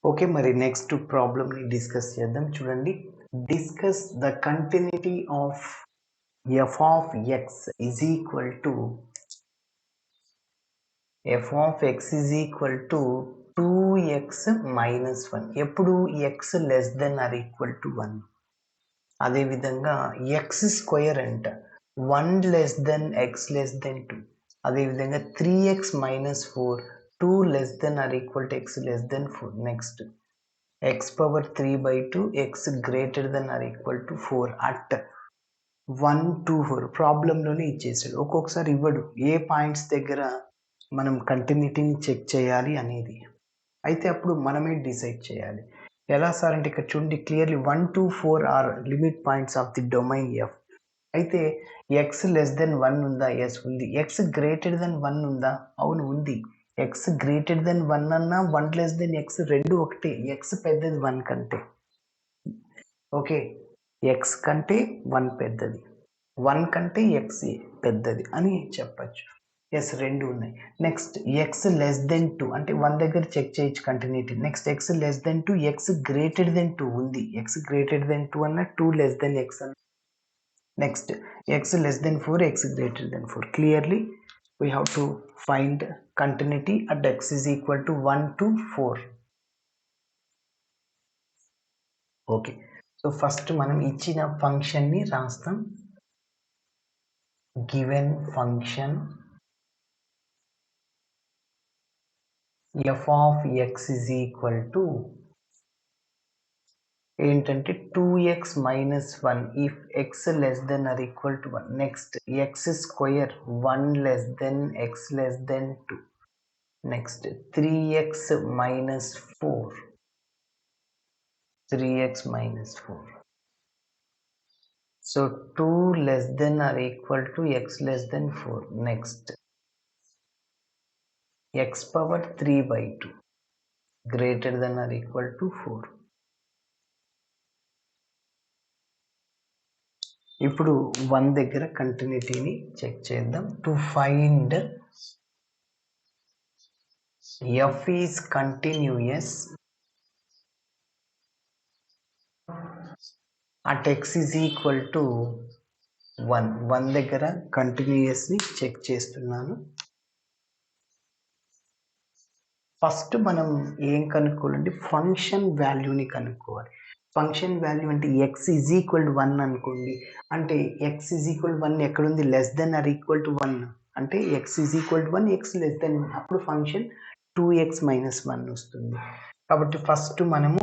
Okay, మరి next ప్రాబ్లమ్ని discuss చేద్దాం. చూడండి, discuss the continuity of f of X is equal to f of X is equal to 2x minus 1 ఎప్పుడు x less than or equal to 1. అదేవిధంగా x square అంట 1 less than x less than 2. అదేవిధంగా 3x minus 4 2 less than or equal to x less than 4. Next x power 3 by 2 x greater than or equal to 4 at 1 2 4 ప్రాబ్లంలోనే ఇచ్చేసాడు. ఒక్కొక్కసారి ఇవ్వడు ఏ points దగ్గర మనం కంటిన్యూటీని check చేయాలి అనేది. అయితే అప్పుడు మనమే డిసైడ్ చేయాలి. ఎలా సార్ అంటే ఇక్కడ చూడండి, clearly 1 2 4 are limit points of the domain f. అయితే ఎక్స్ లెస్ దెన్ 1 ఉందా? ఎస్ ఉంది. ఎక్స్ గ్రేటర్ దెన్ 1 ఉందా? అవును ఉంది. ఎక్స్ గ్రేటర్ దెన్ 1 అన్నా 1 లెస్ దెన్ ఎక్స్ రెండు ఒకటే. ఎక్స్ పెద్దది 1 కంటే. ఓకే, ఎక్స్ కంటే 1 పెద్దది, 1 కంటే ఎక్స్ పెద్దది అని చెప్పచ్చు. ఎస్ రెండు ఉన్నాయి. నెక్స్ట్ ఎక్స్ లెస్ దెన్ 2 అంటే 1 దగ్గర చెక్ చేయొచ్చు continuity. Next X less than 2 X greater than 2 ఉంది. ఎక్స్ గ్రేటర్ దెన్ 2 అన్న 2 లెస్ దెన్ ఎక్స్ అన్న. Next x less than 4 x greater than 4. Clearly we have to find continuity at x is equal to 1 to 4. Okay, so first మనం ఇచ్చిన function ని రాస్తాం. Given function f of x is equal to ఏంటంటే 2x minus 1 if x less than or equal to 1. Next x square 1 less than x less than 2. Next 3x minus 4. 3x minus 4. So 2 less than or equal to x less than 4. Next x power 3 by 2 greater than or equal to 4. ఇప్పుడు 1 దగ్గర కంటిన్యూటీని check చేద్దాం. To find f is continuous at x is equal to 1 దగ్గర కంటిన్యూయస్ని check చేస్తున్నాను. First మనం ఏం కనుక్కోవాలంటే function వాల్యూని కనుక్కోవాలి. Function value అంటే ఎక్స్ ఈజ్ ఈక్వల్ టు 1 అనుకోండి. అంటే ఎక్స్ ఈజ్ ఈక్వల్ 1 ఎక్కడుంది? Less than or equal to 1 అంటే x is equal to 1 x less than 1. అప్పుడు ఫంక్షన్ 2x మైనస్ 1 వస్తుంది. కాబట్టి ఫస్ట్ మనము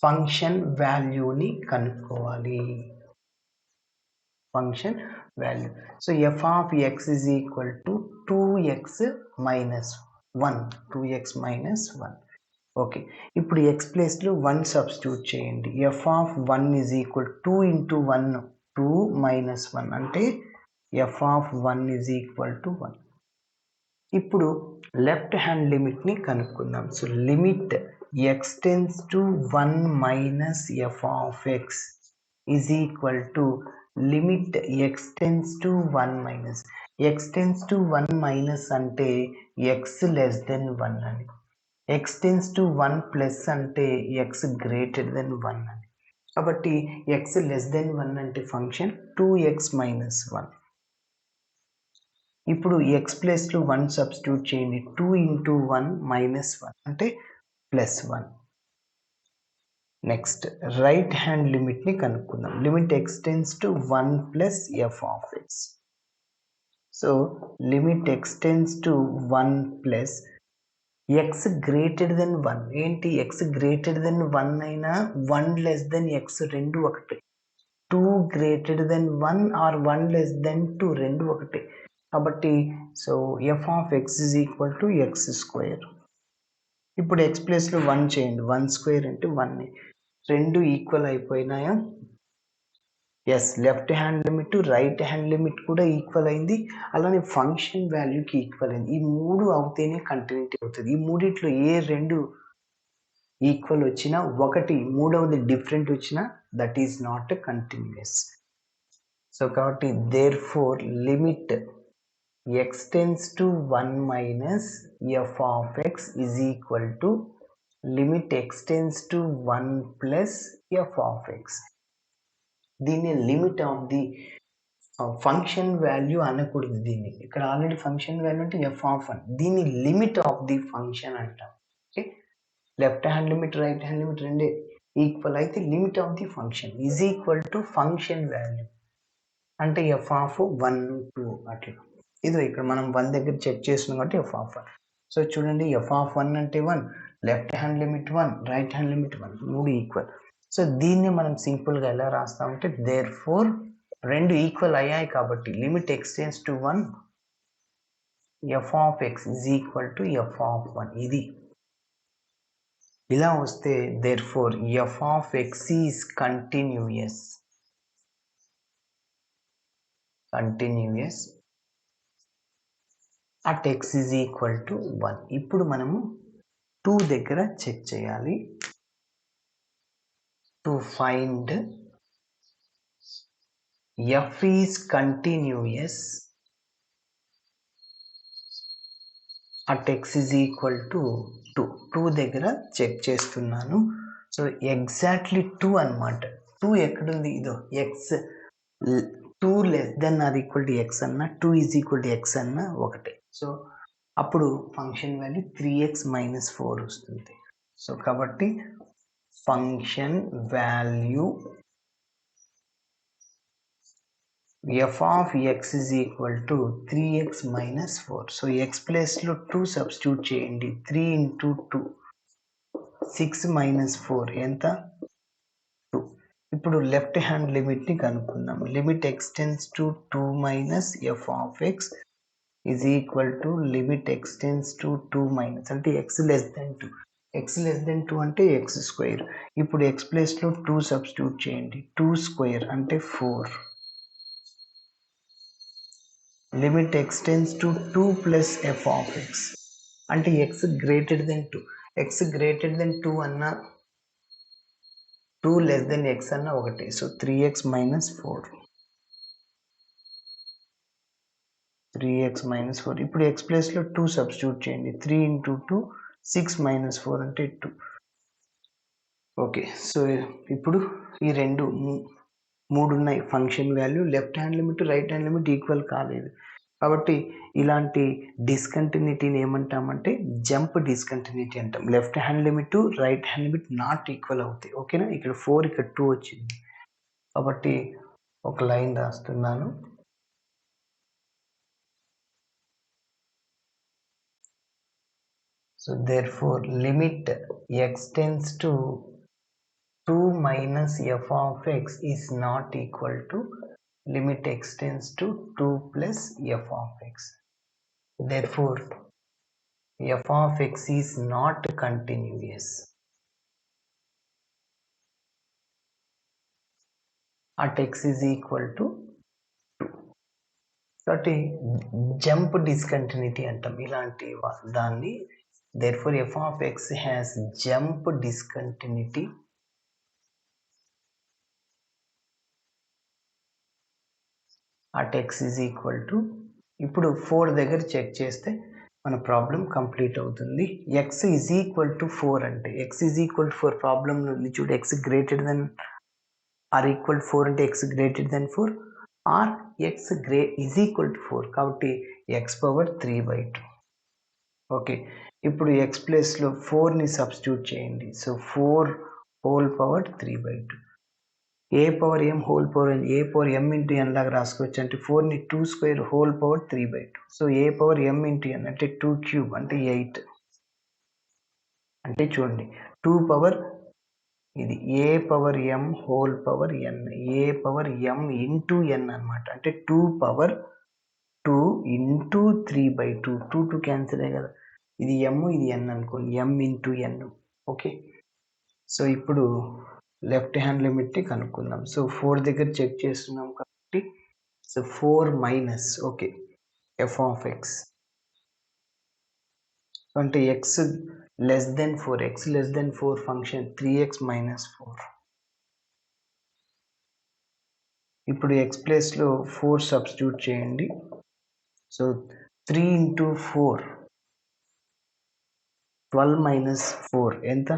ఫంక్షన్ వాల్యూని కనుక్కోవాలి. Function value. So f of X is equal to 2x minus 1. 2x minus 1. Okay, ఇప్పుడు x ప్లేస్లో 1 substitute చేయండి. F of 1 is equal 2 into 1 2 minus 1 అంటే F of 1 is equal to 1. ఇప్పుడు లెఫ్ట్ హ్యాండ్ లిమిట్ని కనుక్కుందాం. So limit X tends to 1 minus F of X is equal to limit X tends to 1 minus. X tends to 1 minus అంటే X less than 1 అని. X tends to 1 plus అంటే X greater than 1 అని. కాబట్టి X less than 1 అంటే function 2x minus 1. ఇప్పుడు x ప్లేస్లో 1 substitute చేయండి. 2 into 1 minus 1 అంటే ప్లస్ 1. నెక్స్ట్ రైట్ హ్యాండ్ లిమిట్ని కనుక్కుందాం. Limit X tends to 1 plus F of X. So limit X tends to 1 plus X greater than 1. ఏంటి? X greater than 1 అయినా 1 less than X రెండు ఒకటే. 2 greater than 1 or 1 less than 2 రెండు ఒకటే. కాబట్టి so f of X is equal to x square. ఇప్పుడు x ప్లేస్లో 1 చేయండి. 1 స్క్వేర్ అంటే 1. రెండు ఈక్వల్ అయిపోయినాయా? Yes, left hand limit right hand limit కూడా ఈక్వల్ అయింది. అలానే ఫంక్షన్ వాల్యూకి ఈక్వల్ అయింది. ఈ మూడు అవుతేనే కంటిన్యూటీ అవుతుంది. ఈ మూడిట్లో ఏ రెండు ఈక్వల్ వచ్చినా, ఒకటి మూడవది డిఫరెంట్ వచ్చినా that is not continuous. So కాబట్టి therefore limit X tends to 1 minus F of X is equal to limit x tends to 1 plus F of X. దీన్ని limit of the function value అనకూడదు. దీన్ని ఇక్కడ already function value అంటే F of 1, దీన్ని limit of the function అంటాం. Okay, left hand limit right hand limit రెండే equal అయితే limit of the function is equal to function value అంటే F of 1 2 అట్లా. ఇది ఇక్కడ మనం 1 దగ్గర చెక్ చేస్తున్నాం కాబట్టి ఎఫ్ ఆఫ్ 1. సో చూడండి, ఎఫ్ ఆఫ్ 1 అంటే 1, left hand limit 1, right hand limit 1, మూడు ఈక్వల్. సో దీన్ని మనం సింపుల్గా ఎలా రాస్తామంటే దేర్ ఫోర్ రెండు ఈక్వల్ అయ్యాయి కాబట్టి limit x tends to 1 f of X is equal to f of 1. ఇది ఇలా వస్తే therefore f of X is continuous at x is equal to 1. ఇప్పుడు మనము 2 దగ్గర చెక్ చేయాలి. To find F is continuous at x is equal to 2 దగ్గర check చేస్తున్నాను. So exactly 2 అనమాట. 2 ఎక్కడుంది? ఇదో x 2 less than or equal to x అన్నా 2 ఈజ్ ఈక్వల్ టు ఎక్స్ అన్నా ఒకటే. సో అప్పుడు ఫంక్షన్ వాల్యూ 3x - 4 వస్తుంది. సో కాబట్టి function value F of X is equal to 3x - 4. So X ప్లేస్లో 2 సబ్స్టిట్యూట్ చేయండి. 3 × 2 6 - 4 ఎంత? 2. ఇప్పుడు లెఫ్ట్ హ్యాండ్ లిమిట్ని కనుక్కుందాం. Limit x tends to 2 minus F of X is equal to limit x tends to 2 minus అంటే X less than 2. X less than 2 అంటే X square. ఇప్పుడు x ప్లేస్లో 2 సబ్స్టిట్యూట్ చేయండి. 2 స్క్వేర్ అంటే 4. Limit x tends to 2 plus F of X అంటే X greater than 2. X greater than 2 అన్నా 2 less than X అన్నా ఒకటి. So 3x - 4. 3x - 4. ఇప్పుడు ఎక్స్ ప్లేస్లో 2 సబ్స్టిట్యూట్ చేయండి. 3 × 2 6 - 4 అంటే 2. ఓకే, సో ఇప్పుడు ఈ మూడు ఉన్నాయి. Function value left hand limit right hand limit equal కాలేదు కాబట్టి ఇలాంటి డిస్కంటిన్యూటీని ఏమంటామంటే జంప్ డిస్కంటిన్యూటీ అంటాం. Left hand limit right hand limit not equal అవుతాయి. ఓకేనా, ఇక్కడ 4 ఇక్కడ 2 వచ్చింది కాబట్టి ఒక లైన్ రాస్తున్నాను. So therefore limit x tends to 2 minus f of x is not equal to limit x tends to 2 plus f of x. Therefore f of x is not continuous at x is equal to 2. కాబట్టి jump discontinuity అంటాం ఇలాంటి దాన్ని. Therefore f of x has jump discontinuity at x is equal to. ఇప్పుడు 4 దగ్గర check చేస్తే మన problem complete అవుతుంది. x is equal to 4 అంటే x is equal to 4 problem ఉంది చూడు. x greater than or equal to 4 అంటే x greater than 4 or x is equal to 4 కాబట్టి x power 3/2. ఓకే, ఇప్పుడు ఎక్స్ ప్లేస్లో 4ని సబ్స్టిట్యూట్ చేయండి. So 4 whole power 3/2. ఏ power ఎం whole power ఎన్, ఏ power ఎం into ఎన్ లాగా రాసుకోవచ్చు అంటే 4ని 2 స్క్వేర్ హోల్ పవర్ 3/2. సో ఏ power ఎం into ఎన్ అంటే 2 cube అంటే 8. అంటే చూడండి 2 పవర్ ఇది ఏ పవర్ ఎం హోల్ పవర్ ఎన్, ఏ పవర్ ఎం ఇంటూ ఎన్ అనమాట. అంటే 2 పవర్ 2 ఇంటూ 3/2. 2 2 క్యాన్సిల్ అయ్యే కదా, ఇది ఎమ్ ఇది ఎన్ అనుకోండి, M into N. Okay, so ఇప్పుడు లెఫ్ట్ హ్యాండ్ లిమిట్ని కనుక్కుందాం. సో 4 దగ్గర చెక్ చేస్తున్నాం కాబట్టి so 4 minus okay F of X అంటే X less than 4, X less than 4 function 3x - 4. ఇప్పుడు ఎక్స్ ప్లేస్లో 4 సబ్స్టిట్యూట్ చేయండి. సో 3 × 4 12 మైనస్ 4 ఎంత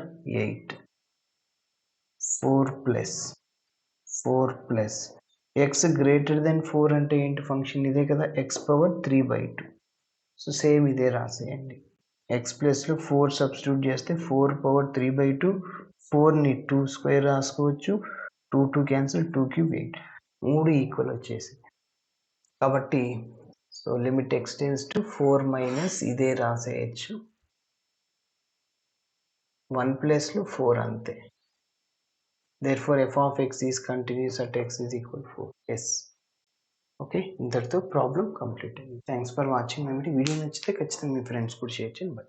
8. 4 ప్లస్ ఎక్స్ గ్రేటర్ దెన్ 4 అంటే ఏంటి ఫంక్షన్ ఇదే కదా, ఎక్స్ పవర్ 3/2. సో సేమ్ ఇదే రాసేయండి. ఎక్స్ ప్లస్లో 4 సబ్స్టిట్యూట్ చేస్తే 4 పవర్ 3/2, 4ని 2 స్క్వేర్ రాసుకోవచ్చు, 2 క్యాన్సిల్, 2 క్యూబ్ 8, 3 ఈక్వల్ వచ్చేసి. కాబట్టి so limit X tends to 4 minus ఇదే రాసేయచ్చు, 1 ప్లస్లో 4 అంతే. Therefore f of x is continuous at x is equal to 4. Yes. Okay, ఇంతటితో ప్రాబ్లం కంప్లీట్ అయింది. Thanks for watching. వీడియో నచ్చితే ఖచ్చితంగా మీ ఫ్రెండ్స్ కూడా షేర్ చేయండి.